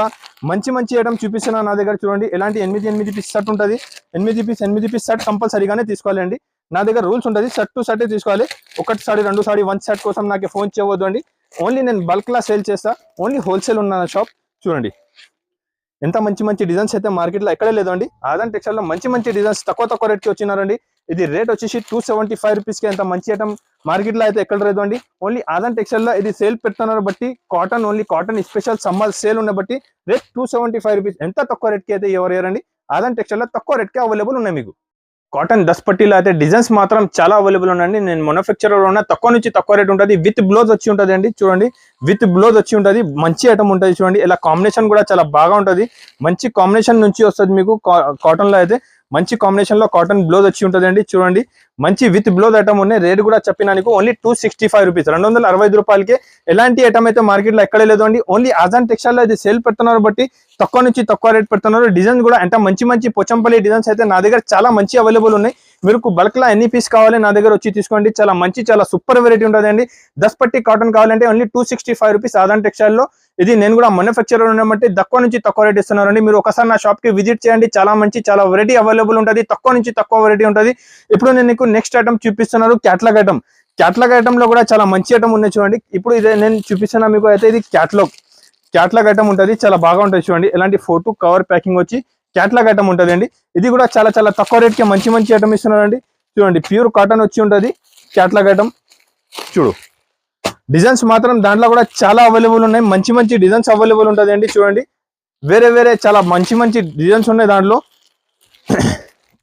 మంచి మంచి ఐటమ్ చూపిస్తున్నాను నా దగ్గర. చూడండి ఎలాంటి 8 పీస్ సెట్ ఉంటుంది. 8 పీస్ సెట్ కంపల్సరీగానే తీసుకోవాలండి. నా దగ్గర రూల్స్ ఉంటుంది, సెట్ టు సెట్ తీసుకోవాలి. 1 సారీ 2 సారీ 1 సెట్ కోసం నాకు ఫోన్ చేయవద్దు అండి. ఓన్లీ నేను బల్క్ లా సేల్ చేస్తా, ఓన్లీ హోల్సేల్ ఉన్న షాప్. చూడండి ఎంత మంచి మంచి డిజైన్స్ అయితే మార్కెట్లో ఎక్కడే లేదు అండి. ఆదాన్ టెక్స్టైల్ లో మంచి మంచి డిజైన్స్ తక్కువ రేట్కి వచ్చినారండి. ఇది రేట్ వచ్చేసి 275 రూపీస్కి. ఎంత మంచి ఐటమ్ మార్కెట్లో అయితే ఎక్కడ లేదు అండి. ఓన్లీ ఆదాన్ టెక్స్టైల్ లో ఇది సేల్ పెడుతున్నారు బట్టి, cotton only cotton special summer sale ఉన్న బట్టి రేట్ 275 రూపీస్. ఎంత తక్కువ రేట్కి అయితే ఎవరండి ఆదాన్ టెక్స్టైల్ లో తక్కువ రేట్కి అవైలబుల్ ఉన్నాయి మీకు. కాటన్ 10 పట్టీలో అయితే డిజైన్స్ మాత్రం చాలా అవైలబుల్ ఉన్నాయండి. నేను మ్యానుఫ్యాక్చరర్ ఉన్న తక్కువ నుంచి తక్కువ రేట్ ఉంటుంది. విత్ బ్లౌజ్ వచ్చి ఉంటుంది అండి. చూడండి విత్ బ్లౌజ్ వచ్చి ఉంటుంది, మంచి ఐటమ్ ఉంటుంది. చూడండి ఇలా కాంబినేషన్ కూడా చాలా బాగా ఉంటుంది, మంచి కాంబినేషన్ నుంచి వస్తుంది మీకు. కాటన్ లో అయితే మంచి కాంబినేషన్ లో కాటన్ బ్లౌజ్ వచ్చి ఉంటుంది అండి. చూడండి మంచి విత్ బ్లౌజ్ ఐటమ్ ఉన్నాయి. రేట్ కూడా చెప్పినానికి ఓన్లీ 265 రూపీస్, 265 రూపాయలకి. ఎలాంటి ఐటమ్ అయితే మార్కెట్ లో ఎక్కడే లేదు అండి. ఓన్లీ ఆజాన్ టెక్స్టైల్ లో ఇది సేల్ పెడుతున్నారు బట్టి తక్కువ నుంచి తక్కువ రేట్ పెడుతున్నారు. డిజైన్ కూడా ఎంత మంచి మంచి పోచంపల్లి డిజైన్స్ అయితే నా దగ్గర చాలా మంచి అవైలబుల్ ఉన్నాయి. మీకు బల్క్ లా ఎన్ని పీస్ కావాలి నా దగ్గర వచ్చి తీసుకోండి. చాలా మంచి, చాలా సూపర్ వెరైటీ ఉంటుంది అండి. 10 పట్టి కాటన్ కావాలంటే ఓన్లీ 265 రూపీస్ ఆదాన్ టెక్స్టైల్ లో. ఇది నేను కూడా మ్యానుఫ్యాక్చరర్ ఉన్నబట్టి తక్కువ నుంచి తక్కువ రేట్ ఇస్తున్నారండి. మీరు ఒకసారి నా షాప్ కి విజిట్ చేయండి, చాలా మంచి, చాలా వెరైటీ అవైలబుల్ ఉంటుంది. తక్కువ నుంచి తక్కువ వెరైటీ ఉంటుంది. ఇప్పుడు నేను నీకు నెక్స్ట్ ఐటమ్ చూపిస్తున్నాను, క్యాట్లాగ్ ఐటమ్. క్యాట్లాగ్ ఐటమ్ లో కూడా చాలా మంచి ఐటమ్ ఉన్నాయి. చూడండి ఇప్పుడు ఇదే నేను చూపిస్తున్నా మీకు అయితే. ఇది క్యాట్లాగ్ ఐటమ్ ఉంటుంది, చాలా బాగా ఉంటుంది. చూడండి ఎలాంటి ఫోటో కవర్ ప్యాకింగ్ వచ్చి క్యాట్లాగ్ ఐటమ్ ఉంటుంది అండి. ఇది కూడా చాలా చాలా తక్కువ రేట్ కి మంచి మంచి ఐటమ్ ఇస్తున్నారండి. చూడండి ప్యూర్ కాటన్ వచ్చి ఉంటుంది క్యాట్లాగ్ ఐటమ్. చూడు డిజైన్స్ మాత్రం దాంట్లో కూడా చాలా అవైలబుల్ ఉన్నాయి, మంచి మంచి డిజైన్స్ అవైలబుల్ ఉంటుంది అండి. చూడండి వేరే చాలా మంచి మంచి డిజైన్స్ ఉన్నాయి దాంట్లో.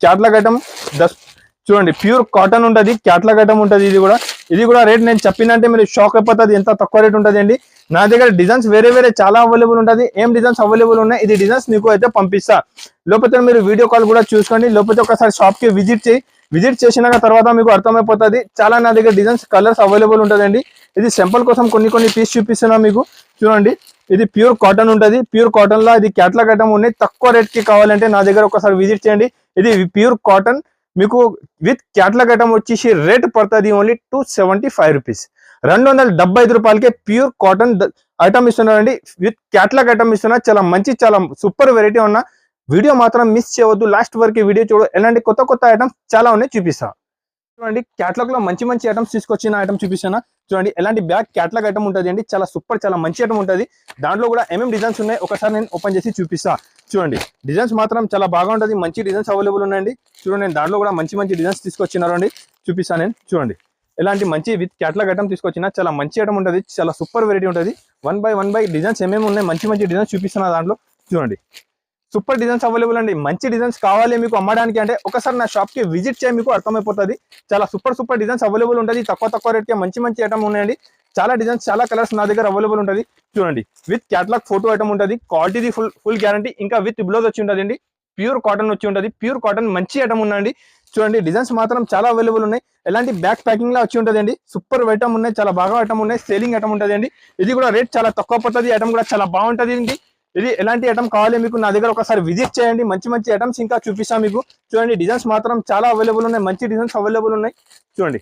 క్యాట్లాగ్ ఐటమ్ చూడండి ప్యూర్ కాటన్ ఉంటుంది, క్యాట్లాగ్ ఐటమ్ ఉంటుంది. ఇది కూడా రేట్ నేను చెప్పినంటే మీరు షాక్ అయిపోతుంది, ఎంత తక్కువ రేట్ ఉంటుంది అండి. నా దగ్గర డిజైన్స్ వేరే చాలా అవైలబుల్ ఉంటుంది. ఏం డిజైన్స్ అవైలబుల్ ఉన్నాయి ఇది డిజైన్స్ నీకు అయితే పంపిస్తా. లేకపోతే మీరు వీడియో కాల్ కూడా చూసుకోండి, లేకపోతే ఒకసారి షాప్ కి విజిట్ చేసినాక తర్వాత మీకు అర్థమైపోతుంది. చాలా నా దగ్గర డిజైన్స్ కలర్స్ అవైలబుల్ ఉంటుందండి. ఇది సింపుల్ కోసం కొన్ని పీస్ చూపిస్తున్నా మీకు. చూడండి ఇది ప్యూర్ కాటన్ ఉంటుంది. ప్యూర్ కాటన్ లో ఇది క్యాట్లాగ్ ఐటమ్ ఉన్నాయి. తక్కువ రేట్ కి కావాలంటే నా దగ్గర ఒకసారి విజిట్ చేయండి. ఇది ప్యూర్ కాటన్ మీకు విత్ క్యాట్లాగ్ ఐటమ్ వచ్చేసి రేట్ పడుతుంది ఓన్లీ 275 రూపీస్, 275 రూపాయలకే ప్యూర్ కాటన్ ఐటమ్ ఇస్తున్నారండి. విత్ క్యాట్లాగ్ ఐటమ్ ఇస్తున్నారు. చాలా మంచి, చాలా సూపర్ వెరైటీ ఉన్న వీడియో మాత్రం మిస్ చేయవద్దు, లాస్ట్ వరకు వీడియో చూడు. ఎలాంటి కొత్త ఐటమ్స్ చాలా ఉన్నాయి చూపిస్తా. చూడండి క్యాట్లాగ్ లో మంచి ఐటమ్స్ తీసుకొచ్చిన ఐటమ్ చూపిస్తాను. చూడండి ఎలాంటి బ్యాగ్ క్యాట్లాగ్ ఐటమ్ ఉంటుంది అండి. చాలా సూపర్, చాలా మంచి ఐటమ్ ఉంటుంది. దాంట్లో కూడా ఏమేమి డిజైన్స్ ఉన్నాయి ఒకసారి నేను ఓపెన్ చేసి చూపిస్తా. చూడండి డిజైన్స్ మాత్రం చాలా బాగా ఉంటుంది, మంచి డిజైన్స్ అవైలబుల్ ఉన్నాయండి. చూడండి నేను దాంట్లో కూడా మంచి డిజైన్స్ తీసుకొచ్చినారు అండి, చూపిస్తాను నేను. చూడండి ఎలాంటి మంచి విత్ క్యాట్లాగ్ ఐటమ్ తీసుకొచ్చిన చాలా మంచి ఐటమ్ ఉంటుంది, చాలా సూపర్ వెరైటీ ఉంటుంది. 1 బై డిజైన్స్ ఏమేమి ఉన్నాయి మంచి డిజైన్స్ చూపిస్తున్నా దాంట్లో. చూడండి సూపర్ డిజైన్స్ అవైలబుల్ అండి. మంచి డిజైన్స్ కావాలి మీకు అమ్మడానికి అంటే ఒకసారి నా షాప్ కి విజిట్ చేయ, మీకు అర్థమైపోతుంది. చాలా సూపర్ డిజైన్స్ అవైలబుల్ ఉంటుంది. తక్కువ రేట్ కి మంచి ఐటమ్ ఉన్నాయండి. చాలా డిజైన్స్, చాలా కలర్స్ నా దగ్గర అవైలబుల్ ఉంటుంది. చూడండి, విత్ క్యాటలాగ్ ఫోటో ఐటమ్ ఉంటుంది. Quality full guarantee. ఇంకా విత్ బ్లౌజ్ వచ్చి ఉంటుంది అండి. ప్యూర్ కాటన్ వచ్చి ఉంటుంది. ప్యూర్ కాటన్ మంచి ఐటమ్ ఉందండి. చూడండి, డిజైన్స్ మాత్రం చాలా అవైలబుల్ ఉన్నాయి. ఎలాంటి బ్యాక్ ప్యాకింగ్ లా వచ్చి ఉంటుంది అండి. సూపర్ ఐటమ్ ఉన్నాయి, చాలా బాగా ఐటమ్ ఉన్నాయి. సేలింగ్ ఐటమ్ ఉంటుంది అండి. ఇది కూడా రేట్ చాలా తక్కువ పడుతుంది. ఐటమ్ కూడా చాలా బాగుంటుంది అండి. ఇది ఎలాంటి ఐటమ్ కావాలి మీకు నా దగ్గర ఒకసారి విజిట్ చేయండి. మంచి ఐటమ్స్ ఇంకా చూపిస్తాను మీకు. చూడండి, డిజైన్స్ మాత్రం చాలా అవైలబుల్ ఉన్నాయి. మంచి డిజైన్స్ అవైలబుల్ ఉన్నాయి. చూడండి,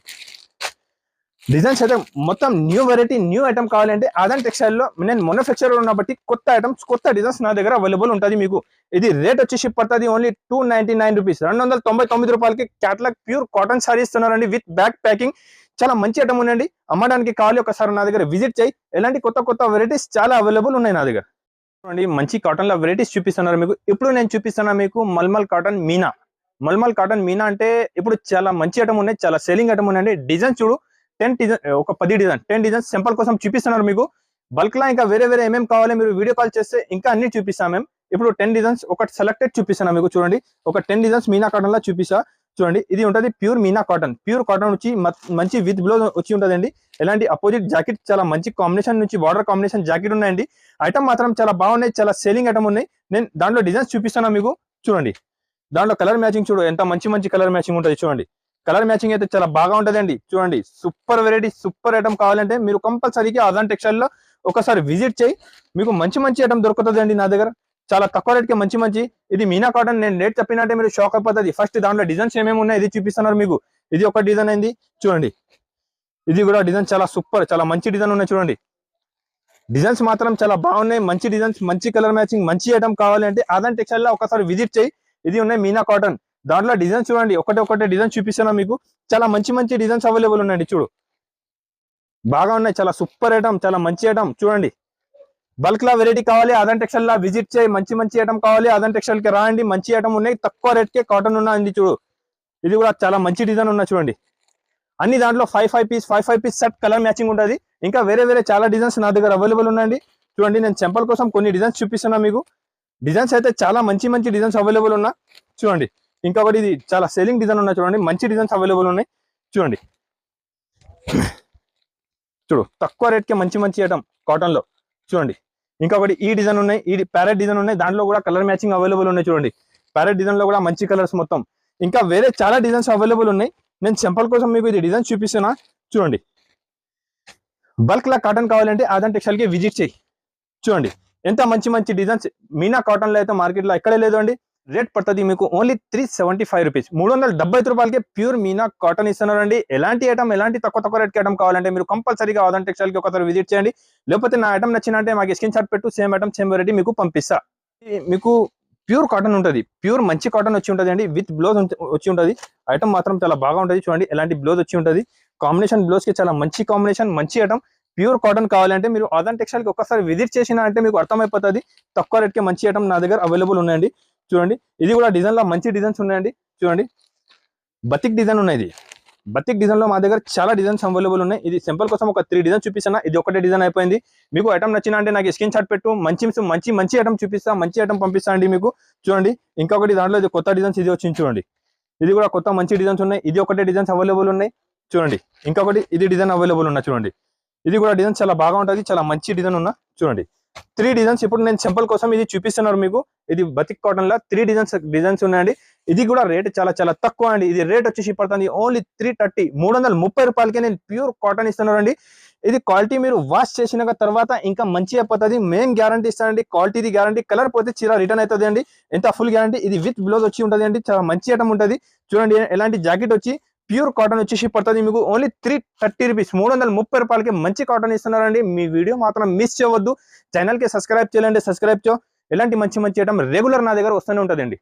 డిజైన్స్ అయితే మొత్తం న్యూ వెరైటీ, న్యూ ఐటమ్ కావాలంటే ఆదాన్ టెక్స్టైల్ లో నేను మ్యానుఫ్యాక్చరర్ ఉన్న బట్టి కొత్త ఐటమ్స్, కొత్త డిజైన్స్ నా దగ్గర అవైలబుల్ ఉంటుంది మీకు. ఇది రేట్ వచ్చేసి పడుతుంది ఓన్లీ 299 రూపీస్, 299 రూపాయలకి క్యాటలాగ్ ప్యూర్ కాటన్ సారీ ఇస్తున్నారండి విత్ బ్యాక్ ప్యాకింగ్. చాలా మంచి ఐటమ్ ఉందండి. అమ్మడానికి కావాలి ఒకసారి నా దగ్గర విజిట్ చేయి. ఎలాంటి కొత్త వెరైటీస్ చాలా అవైలబుల్ ఉన్నాయి నా దగ్గర. చూడండి, మంచి కాటన్ లో వెరైటీస్ చూపిస్తున్నారు మీకు. ఇప్పుడు నేను చూపిస్తున్నా మీకు మల్మల్ కాటన్ మీనా. మల్మల్ కాటన్ మీనా అంటే ఇప్పుడు చాలా మంచి ఐటమ్ ఉన్నాయి, చాలా సేలింగ్ ఐటమ్ ఉన్నాయండి. డిజైన్ చూడు, 10 డిజైన్, ఒక 10 డిజైన్స్ సింపుల్ కోసం చూపిస్తున్నారు మీకు. బల్క్ లా ఇంకా వేరే ఏమేమి కావాలి మీరు వీడియో కాల్ చేస్తే ఇంకా అన్ని చూపిస్తాం మేము. ఇప్పుడు 10 డిజైన్స్ ఒక సెలెక్టెడ్ చూపిస్తున్నా మీకు. చూడండి, ఒక 10 డిజైన్స్ మీనా కాటన్ లా చూపిస్తా. చూడండి, ఇది ఉంటుంది pure Meena cotton. Pure cotton వచ్చి మంచి విత్ బ్లౌజ్ వచ్చి ఉంటుందండి. ఎలాంటి అపోజిట్ జాకెట్, చాలా మంచి కాంబినేషన్ నుంచి బార్డర్ కాంబినేషన్ జాకెట్ ఉన్నాయండి. ఐటమ్ మాత్రం చాలా బాగున్నాయి, చాలా సేలింగ్ ఐటమ్ ఉన్నాయి. నేను దాంట్లో డిజైన్స్ చూపిస్తున్నా మీకు. చూడండి, దాంట్లో కలర్ మ్యాచింగ్ చూడు, ఎంత మంచి కలర్ మ్యాచింగ్ ఉంటుంది. చూడండి, కలర్ మ్యాచింగ్ అయితే చాలా బాగా ఉంటదండి. చూడండి, సూపర్ వెరైటీ, సూపర్ ఐటమ్ కావాలంటే మీరు కంపల్సరీగా ఆదాన్ టెక్స్టైల్ లో ఒకసారి విజిట్ చేయి. మీకు మంచి ఐటమ్ దొరుకుతుంది అండి నా దగ్గర. చాలా తక్కువ రేట్కి మంచి. ఇది మీనా కాటన్. నేను రేట్ చెప్పినట్టే మీరు షాక్ అయిపోతుంది. ఫస్ట్ దాంట్లో డిజైన్స్ ఏమేమి ఉన్నాయి ఇది చూపిస్తున్నారు మీకు. ఇది ఒక డిజైన్ అయింది. చూడండి, ఇది కూడా డిజైన్ చాలా సూపర్, చాలా మంచి డిజైన్ ఉన్నాయి. చూడండి, డిజైన్స్ మాత్రం చాలా బాగున్నాయి. మంచి డిజైన్స్, మంచి కలర్ మ్యాచింగ్, మంచి ఐటమ్ కావాలంటే ఆదాన్ టెక్స్టైల్ లో ఒకసారి విజిట్ చేయి. ఇది ఉన్నాయి మీనా కాటన్. దాంట్లో డిజైన్స్ చూడండి, ఒకటే డిజైన్ చూపిస్తున్నా మీకు. చాలా మంచి డిజైన్స్ అవైలబుల్ ఉన్నాయండి. చూడు, బాగా ఉన్నాయి. చాలా సూపర్ ఐటమ్, చాలా మంచి ఐటమ్. చూడండి, బల్క్ లా వెరైటీ కావాలి ఆదాన్ టెక్స్టైల్ లా విజిట్ చేయి. మంచి ఐటమ్ కావాలి ఆదాన్ టెక్స్టైల్ కి రాండి. మంచి ఐటమ్ ఉన్నాయి, తక్కువ రేట్ కే కాటన్ ఉన్నాయండి. చూడు, ఇది కూడా చాలా మంచి డిజైన్ ఉన్నాయి. చూడండి, అన్ని దాంట్లో 5 పీస్ సెట్ కలర్ మ్యాచింగ్ ఉంటుంది. ఇంకా వేరే చాలా డిజైన్స్ నా దగ్గర అవైలబుల్ ఉన్నాయండి. చూడండి, నేను సింపుల్ కోసం కొన్ని డిజైన్స్ చూపిస్తున్నా మీకు. డిజైన్స్ అయితే చాలా మంచి డిజైన్స్ అవైలబుల్ ఉన్నా. చూడండి, ఇంకొకటి ఇది చాలా సేలింగ్ డిజైన్ ఉన్నాయి. చూడండి, మంచి డిజైన్స్ అవైలబుల్ ఉన్నాయి. చూడండి, చూడు, తక్కువ రేట్ కి మంచి ఐటమ్ కాటన్ లో. చూడండి, ఇంకొకటి ఈ డిజైన్ ఉన్నాయి, ఈ ప్యారెట్ డిజైన్ ఉన్నాయి. దాంట్లో కూడా కలర్ మ్యాచింగ్ అవైలబుల్ ఉన్నాయి. చూడండి, ప్యారెట్ డిజైన్ లో కూడా మంచి కలర్స్ మొత్తం. ఇంకా వేరే చాలా డిజైన్స్ అవైలబుల్ ఉన్నాయి. నేను సింపుల్ కోసం మీకు ఇది డిజైన్ చూపిస్తున్నా. చూడండి, బల్క్ లా కాటన్ కావాలంటే ఆదాన్ టెక్స్టైల్ కి విజిట్ చేయి. చూడండి, ఎంత మంచి డిజైన్స్. మీనా కాటన్ లో అయితే మార్కెట్ లో ఎక్కడే లేదు అండి. రేట్ పడుతుంది మీకు ఓన్లీ 375 రూపీస్, 375 రూపాయలకి ప్యూర్ మీనా కాటన్ ఇస్తున్నారండి. ఎలాంటి ఐటమ్, ఎలాంటి తక్కువ రేట్ ఐటమ్ కావాలంటే మీరు కంపల్సరీగా ఆదాన్ టెక్స్టైల్ కి ఒకసారి విజిట్ చేయండి. లేకపోతే నా ఐటమ్ నచ్చినంటే మాకు స్క్రీన్ షాట్ పెట్టు, సేమ్ ఐటమ్ సేమ్ వెరైటీ మీకు పంపిస్తా. మీకు ప్యూర్ కాటన్ ఉంటుంది, ప్యూర్ మంచి కాటన్ వచ్చి ఉంటుంది అండి. విత్ బ్లౌజ్ వచ్చి ఉంటుంది. ఐటమ్ మాత్రం చాలా బాగా ఉంటుంది. చూడండి, ఎలాంటి బ్లౌజ్ వచ్చి ఉంటుంది. కాంబినేషన్ బ్లౌజ్ కి చాలా మంచి కాంబినేషన్, మంచి ఐటమ్. ప్యూర్ కాటన్ కావాలంటే మీరు ఆదాన్ టెక్స్టైల్ కి ఒకసారి విజిట్ చేసినా అంటే మీకు అర్థమైపోతుంది. తక్కువ రేట్ కి మంచి ఐటమ్ నా దగ్గర అవైలబుల్ ఉన్నాయండి. చూడండి, ఇది కూడా డిజైన్ లో మంచి డిజైన్స్ ఉన్నాయండి. చూడండి, బతిక్ డిజైన్ ఉన్నాయి. ఇది బతిక్ డిజైన్ లో మా దగ్గర చాలా డిజైన్స్ అవైలబుల్ ఉన్నాయి. ఇది సింపుల్ కోసం ఒక 3 డిజైన్ చూపిస్తున్నా. ఇది ఒకటే డిజైన్ అయిపోయింది. మీకు ఐటమ్ నచ్చిన అంటే నాకు స్క్రీన్ షాట్ పెట్టు, మంచి ఐటమ్ చూపిస్తా, మంచి ఐటమ్ పంపిస్తా అండి మీకు. చూడండి, ఇంకొకటి దాంట్లో ఇది కొత్త డిజైన్స్ ఇది వచ్చింది. చూడండి, ఇది కూడా కొత్త మంచి డిజైన్స్ ఉన్నాయి. ఇది ఒకటే డిజైన్స్ అవైలబుల్ ఉన్నాయి. చూడండి, ఇంకొకటి ఇది డిజైన్ అవైలబుల్ ఉన్నాయి. చూడండి, ఇది కూడా డిజైన్ చాలా బాగా ఉంటుంది, చాలా మంచి డిజైన్ ఉన్నా. చూడండి, 3 డిజైన్స్ ఇప్పుడు నేను సింపుల్ కోసం ఇది చూపిస్తున్నారు మీకు. ఇది బతిక్ కాటన్ లా 3 డిజైన్స్ ఉన్నాయండి. ఇది కూడా రేట్ చాలా తక్కువ అండి. ఇది రేట్ వచ్చేసి పడుతుంది ఓన్లీ 330, 330 రూపాయలకి నేను ప్యూర్ కాటన్ ఇస్తున్నానండి. ఇది క్వాలిటీ మీరు వాష్ చేసిన తర్వాత ఇంకా మంచి అయిపోతుంది. మేము గ్యారంటీ ఇస్తానండి, క్వాలిటీది గ్యారంటీ. కలర్ పోతే చీర రిటర్న్ అవుతుంది అండి, ఎంత ఫుల్ గ్యారంటీ. ఇది విత్ బ్లౌజ్ వచ్చి ఉంటుంది అండి, చాలా మంచి ఐటమ్ ఉంటుంది. చూడండి, ఎలాంటి జాకెట్ వచ్చి ప్యూర్ కాటన్ వచ్చేసి పడుతుంది మీకు ఓన్లీ 330 రూపీస్, 330 రూపాయలకి మంచి కాటన్ ఇస్తున్నారండి. మీ వీడియో మాత్రం మిస్ చేయవద్దు. ఛానల్ కి సబ్స్క్రైబ్ చేయాలంటే సబ్స్క్రైబ్ చే. ఎలాంటి మంచి ఐటమ్ రెగ్యులర్ నా దగ్గర వస్తూనే ఉంటుందండి.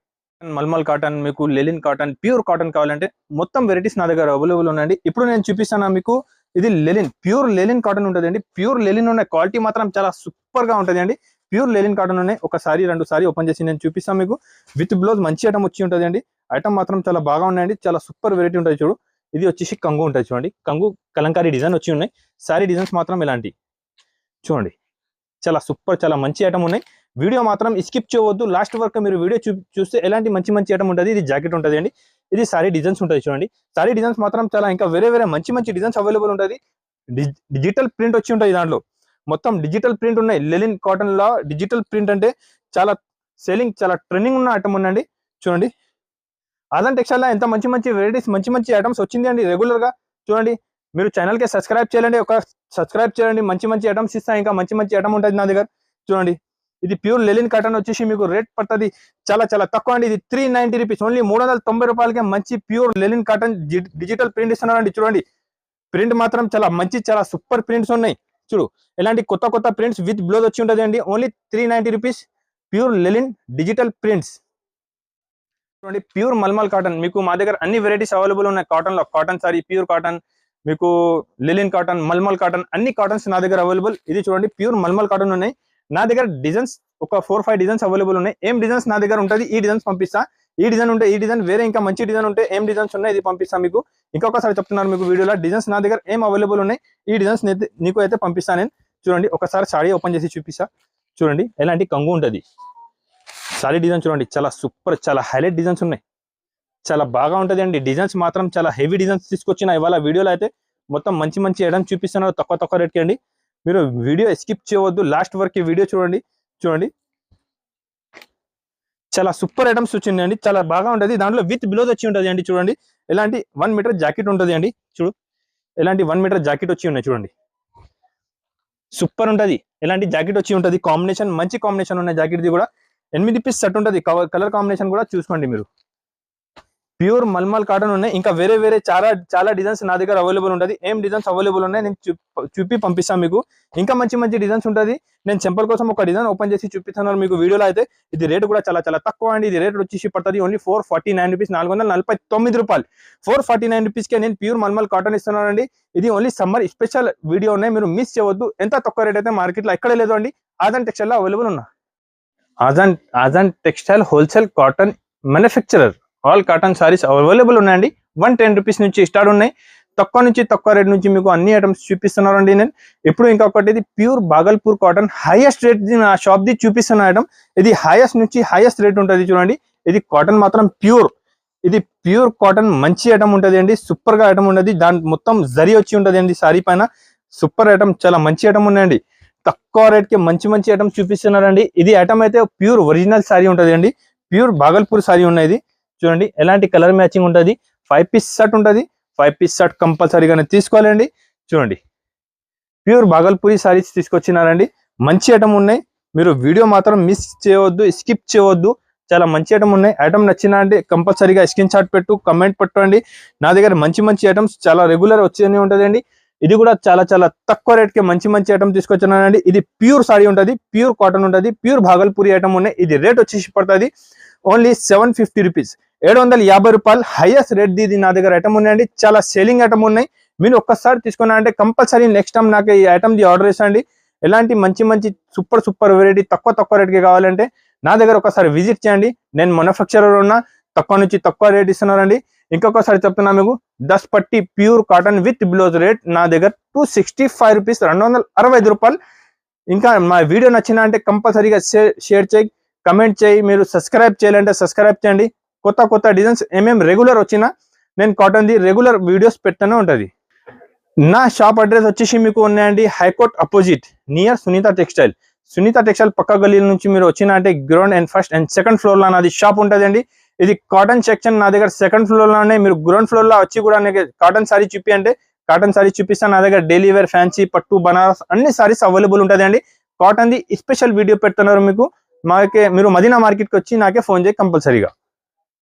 మల్మల్ కాటన్, మీకు లెలిన్ కాటన్, ప్యూర్ కాటన్ కావాలంటే మొత్తం వెరైటీస్ నా దగ్గర అవైలబుల్ ఉన్నాయండి. ఇప్పుడు నేను చూపిస్తాను మీకు. ఇది లెలిన్, ప్యూర్ లెలిన్ కాటన్ ఉంటుంది అండి. ప్యూర్ లెలిన్ ఉన్న క్వాలిటీ మాత్రం చాలా సూపర్ గా ఉంటుంది అండి. ప్యూర్ లెలిన్ కాటన్ ఉన్నాయి. ఒకసారి 2 సారి ఓపెన్ చేసి నేను చూపిస్తాను మీకు. విత్ బ్లౌజ్ మంచి ఐటమ్ వచ్చి ఉంటుంది అండి. ఐటమ్ మాత్రం చాలా బాగా ఉన్నాయండి, చాలా సూపర్ వెరైటీ ఉంటుంది. చూడు, ఇది వచ్చేసి కంగు ఉంటుంది. చూడండి, కంగు కలంకారీ డిజైన్ వచ్చి ఉన్నాయి. సారీ డిజైన్స్ మాత్రం ఇలాంటి. చూడండి, చాలా సూపర్, చాలా మంచి ఐటమ్ ఉన్నాయి. వీడియో మాత్రం స్కిప్ చేయవద్దు, లాస్ట్ వరకు మీరు వీడియో చూస్తే ఎలాంటి మంచి మంచి ఐటమ్ ఉంటుంది. ఇది జాకెట్ ఉంటుంది అండి, ఇది సారీ డిజైన్స్ ఉంటుంది చూడండి. సారీ డిజైన్స్ మాత్రం చాలా ఇంకా వేరే వేరే మంచి మంచి డిజైన్స్ అవైలబుల్ ఉంటుంది. డిజిటల్ ప్రింట్ వచ్చి ఉంటుంది, దాంట్లో మొత్తం డిజిటల్ ప్రింట్ ఉన్నాయి. లెలిన్ కాటన్ లో డిజిటల్ ప్రింట్ అంటే చాలా సేలింగ్, చాలా ట్రెండింగ్ ఉన్న ఐటమ్ ఉందండి. చూడండి ఆజాన్ టెక్స్టైల్ లో ఎంత మంచి మంచి వెరైటీస్, మంచి మంచి ఐటమ్స్ వచ్చింది అండి రెగ్యులర్ గా. చూడండి మీరు ఛానల్ కి సబ్స్క్రైబ్ చేయండి, ఒక సబ్స్క్రైబ్ చేయండి, మంచి మంచి ఐటమ్స్ ఇస్తా, ఇంకా మంచి మంచి ఐటమ్ ఉంటుంది నా దగ్గర. చూడండి ఇది ప్యూర్ లెలిన్ కాటన్ వచ్చేసి మీకు రేట్ పడుతుంది చాలా చాలా తక్కువ అండి. ఇది 390 రూపీస్, ఓన్లీ 390 రూపాయలకే మంచి ప్యూర్ లెలిన్ కాటన్ డిజిటల్ ప్రింట్ ఇస్తున్నారండి. చూడండి ప్రింట్ మాత్రం చాలా మంచి, చాలా సూపర్ ప్రింట్స్ ఉన్నాయి. చూడు ఇలాంటి కొత్త కొత్త ప్రింట్స్ విత్ బ్లౌజ్ వచ్చి ఉంటుంది అండి. Only 390 rupees pure లెలిన్ digital prints. చూడండి ప్యూర్ మల్మల్ కాటన్, మీకు మా దగ్గర అన్ని వెరైటీస్ అవైలబుల్ ఉన్నాయి. కాటన్ లో కాటన్ సారీ, ప్యూర్ కాటన్, మీకు లెలిన్ కాటన్, మల్మల్ కాటన్, అన్ని కాటన్స్ నా దగ్గర అవైలబుల్. ఇది చూడండి ప్యూర్ మల్మల్ కాటన్ ఉన్నాయి నా దగ్గర. డిజైన్స్ ఒక 4-5 డిజైన్స్ అవైలబుల్ ఉన్నాయి. ఏం డిజైన్స్ నా దగ్గర ఉంటుంది ఈ డిజైన్స్ పంపిస్తా. ఈ డిజైన్ ఉంటే ఈ డిజైన్, వేరే ఇంకా మంచి డిజైన్ ఉంటే ఏం డిజైన్స్ ఉన్నాయి ఇది పంపిస్తా మీకు. ఇంకొకసారి చెప్తున్నాను మీకు వీడియోలో డిజైన్స్ నా దగ్గర ఏం అవైలబుల్ ఉన్నాయి, ఈ డిజైన్స్ నీకు అయితే పంపిస్తాను నేను. చూడండి ఒకసారి సారీ ఓపెన్ చేసి చూపిస్తా. చూడండి ఎలాంటి కంగు ఉంటుంది సారీ డిజైన్. చూడండి చాలా సూపర్, చాలా హైలైట్ డిజైన్స్ ఉన్నాయి, చాలా బాగా ఉంటుంది అండి. డిజైన్స్ మాత్రం చాలా హెవీ డిజైన్స్ తీసుకొచ్చిన ఇవాళ వీడియోలో అయితే మొత్తం మంచి మంచి ఐటమ్స్ చూపిస్తున్నారు తక్కువ తక్కువ రేట్కి అండి. మీరు వీడియో స్కిప్ చేయవద్దు, లాస్ట్ వరకు వీడియో చూడండి. చూడండి చాలా సూపర్ ఐటమ్స్ వచ్చిందండి, చాలా బాగా ఉంటుంది. దాంట్లో విత్ బ్లౌజ్ వచ్చి ఉంటుంది అండి. చూడండి ఎలాంటి 1 మీటర్ జాకెట్ ఉంటుంది అండి. చూడు ఎలాంటి 1 మీటర్ జాకెట్ వచ్చి ఉన్నాయి. చూడండి సూపర్ ఉంటుంది, ఎలాంటి జాకెట్ వచ్చి ఉంటుంది. కాంబినేషన్ మంచి కాంబినేషన్ ఉన్నాయి. జాకెట్ది కూడా 8 పీస్ సెట్ ఉంటుంది. కలర్ కాంబినేషన్ కూడా చూసుకోండి మీరు. ప్యూర్ మల్మల్ కాటన్ ఉన్నాయి, ఇంకా వేరే వేరే చాలా చాలా డిజైన్స్ నా దగ్గర అవైలబుల్ ఉంటుంది. ఏం డిజైన్స్ అవైలబుల్ ఉన్నాయి నేను చూపి పంపిస్తాను మీకు. ఇంకా మంచి మంచి డిజైన్స్ ఉంటుంది. నేను సింపుల్ కోసం ఒక డిజైన్ ఓపెన్ చేసి చూపిస్తున్నాను మీకు వీడియోలో అయితే. ఇది రేట్ కూడా చాలా చాలా తక్కువ అండి. ఇది రేట్ వచ్చేసి పడుతుంది ఓన్లీ 449 రూపీస్, 449 రూపాయలు. 449 రూపీస్కే నేను ప్యూర్ మల్మల్ కాటన్ ఇస్తున్నాను అండి. ఇది ఓన్లీ సమ్మర్ స్పెషల్ వీడియో ఉన్నాయి, మీరు మిస్ చేయవద్దు. ఎంత తక్కువ రేట్ అయితే మార్కెట్లో ఎక్కడే లేదు అండి. ఆజాన్ టెక్స్టైల్ లో అవైలబుల్ ఉన్నా. Aajan textile wholesale cotton manufacturer. All cotton sarees available ఉన్నాయండి. 110 రూపీస్ నుంచి స్టార్ట్ ఉన్నాయి. తక్కువ నుంచి తక్కువ రేట్ నుంచి మీకు అన్ని ఐటమ్స్ చూపిస్తున్నారండి నేను. ఇప్పుడు ఇంకొకటి ఇది pure Bhagalpur cotton, highest rate నా షాప్ ది చూపిస్తున్న ఐటమ్. ఇది హైయెస్ట్ నుంచి హైయెస్ట్ రేట్ ఉంటుంది. చూడండి ఇది కాటన్ మాత్రం ప్యూర్, ఇది ప్యూర్ కాటన్ మంచి ఐటమ్ ఉంటుంది అండి. సూపర్ గా ఐటమ్ ఉంటుంది. దాని మొత్తం జరీ వచ్చి ఉంటుంది అండి సారీ పైన. సూపర్ ఐటమ్, చాలా మంచి ఐటమ్ ఉన్నాయండి. తక్కువ రేట్ కి మంచి మంచి ఐటమ్స్ చూపిస్తున్నారండి. ఇది ఐటమ్ అయితే ప్యూర్ ఒరిజినల్ సారీ ఉంటుంది అండి. ప్యూర్ బాగల్పూర్ సారీ ఉన్నది. చూడండి ఎలాంటి కలర్ మ్యాచింగ్ ఉంటుంది. 5 పీస్ సెట్ ఉంటుంది. 5 పీస్ సెట్ కంపల్సరీగానే తీసుకోవాలండి. చూడండి ప్యూర్ బాగల్పూరి సారీస్ తీసుకొచ్చినారండి. మంచి ఐటమ్ ఉన్నాయి. మీరు వీడియో మాత్రం మిస్ చేయవద్దు, స్కిప్ చేయవద్దు. చాలా మంచి ఐటమ్ ఉన్నాయి. ఐటమ్ నచ్చినా అంటే కంపల్సరీగా స్క్రీన్ షాట్ పెట్టు, కమెంట్ పెట్టండి. నా దగ్గర మంచి మంచి ఐటమ్స్ చాలా రెగ్యులర్ వచ్చేనే ఉంటుందండి. ఇది కూడా చాలా చాలా తక్కువ రేట్కి మంచి మంచి ఐటమ్ తీసుకొచ్చినానండి. ఇది ప్యూర్ సారీ ఉంటుంది, ప్యూర్ కాటన్ ఉంటుంది, ప్యూర్ భాగల్పూరి ఐటమ్ ఉన్నాయి. ఇది రేట్ వచ్చేసి పడుతుంది ఓన్లీ 750 రూపీస్, 750 రూపాయలు. హైయెస్ట్ రేట్ ఇది నా దగ్గర ఐటమ్ ఉన్నాయండి. చాలా సేలింగ్ ఐటమ్ ఉన్నాయి. మీరు ఒక్కసారి తీసుకున్నా అంటే కంపల్సరీ నెక్స్ట్ టైం నాకు ఈ ఐటమ్ ది ఆర్డర్ చేసండి. ఎలాంటి మంచి మంచి సూపర్ సూపర్ వెరైటీ తక్కువ తక్కువ రేట్కి కావాలంటే నా దగ్గర ఒకసారి విజిట్ చేయండి. నేను మ్యానుఫ్యాక్చరర్ ఉన్నా, తక్కువ నుంచి తక్కువ రేట్ ఇస్తున్నానండి. ఇంకొకసారి చెప్తున్నా మీకు, 10 పట్టి pure cotton with blouse rate నా దగ్గర 265 రూపీస్, 265 రూపాయలు. ఇంకా మా వీడియో నచ్చినా అంటే కంపల్సరీగా షేర్ చేయి, కమెంట్ చేయి. మీరు సబ్స్క్రైబ్ చేయాలంటే సబ్స్క్రైబ్ చేయండి. కొత్త కొత్త డిజైన్స్ ఏమేమి రెగ్యులర్ వచ్చినా నేను కాటన్ ది రెగ్యులర్ వీడియోస్ పెట్టనే ఉంటుంది. నా షాప్ అడ్రస్ వచ్చేసి మీకు ఉన్నాయండి high court opposite near Sunita textile. Sunita textile పక్క గల్లీ నుంచి మీరు వచ్చినా అంటే ground and first and second floor లో నాది షాప్ ఉంటుందండి. ఇది కాటన్ సెక్షన్ నా దగ్గర సెకండ్ ఫ్లోర్ లో ఉన్నాయి. మీరు గ్రౌండ్ ఫ్లోర్ లో వచ్చి కూడా కాటన్ సారీ చూపి అంటే కాటన్ సారీ చూపిస్తాను. నా దగ్గర డైలీ వేర్, ఫ్యాన్సీ, పట్టు, బనారస్ అన్ని సారీస్ అవైలబుల్ ఉంటుందండి. కాటన్ ది స్పెషల్ వీడియో పెడుతున్నారు మీకు. మీరు మదీనా మార్కెట్కి వచ్చి నాకే ఫోన్ చేయి కంపల్సరీగా.